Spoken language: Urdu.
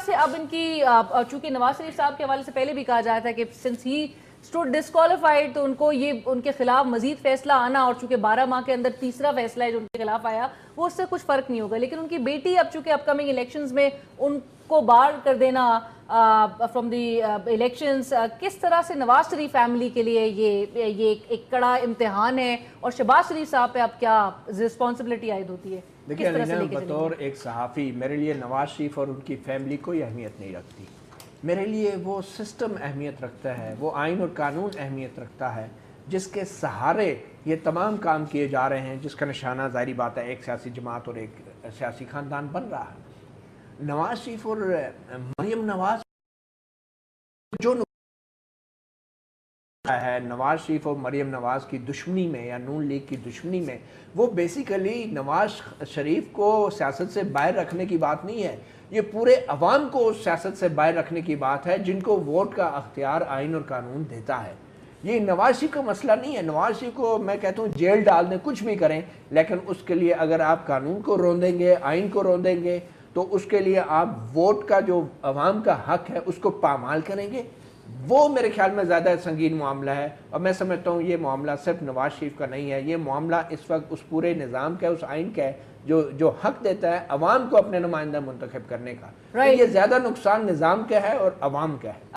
سے اب ان کی چونکہ نواز شریف صاحب کے حوالے سے پہلے بھی کہا جاتا ہے کہ سنس ہی اسٹوڈ ڈسکوالیفائڈ تو ان کو یہ ان کے خلاف مزید فیصلہ آنا، اور چونکہ 12 ماہ کے اندر تیسرا فیصلہ ہے جو ان کے خلاف آیا، وہ اس سے کچھ فرق نہیں ہوگا. لیکن ان کی بیٹی اب چونکہ اپ کمنگ الیکشنز میں ان کو بار کر دینا فرام دی الیکشنز، کس طرح سے نواز شریف فیملی کے لیے یہ ایک کڑا امتحان ہے، اور شہباز شریف صاحب پہ اب کیا رسپانسبلٹی عائد ہوتی ہے؟ دیکھیں علینا، بطور ایک صحافی میرے لیے نواز شریف اور ان کی فیملی کوئی اہمیت نہیں رکھتی. میرے لیے وہ سسٹم اہمیت رکھتا ہے، وہ آئین اور قانون اہمیت رکھتا ہے جس کے سہارے یہ تمام کام کیے جا رہے ہیں، جس کا نشانہ ظاہری بات ہے ایک سیاسی جماعت اور ایک سیاسی خاندان بن رہا ہے. نواز شریف اور مریم نواز جو ہے نواز شریف اور مریم نواز کی دشمنی میں یا نون لیگ کی دشمنی میں، وہ بیسیکلی نواز شریف کو سیاست سے باہر رکھنے کی بات نہیں ہے، یہ پورے عوام کو سیاست سے باہر رکھنے کی بات ہے جن کو ووٹ کا اختیار آئین اور قانون دیتا ہے. یہ نواز شریف کا مسئلہ نہیں ہے. نواز شریف کو میں کہتا ہوں جیل ڈال دیں، کچھ بھی کریں، لیکن اس کے لیے اگر آپ قانون کو روندیں گے، آئین کو روندیں گے، تو اس کے لیے آپ ووٹ کا جو عوام کا حق ہے اس کو پامال کریں گے. وہ میرے خیال میں زیادہ سنگین معاملہ ہے، اور میں سمجھتا ہوں یہ معاملہ صرف نواز شریف کا نہیں ہے، یہ معاملہ اس وقت اس پورے نظام کا ہے، اس آئین کا ہے جو حق دیتا ہے عوام کو اپنے نمائندہ منتخب کرنے کا. یہ زیادہ نقصان نظام کا ہے اور عوام کا ہے.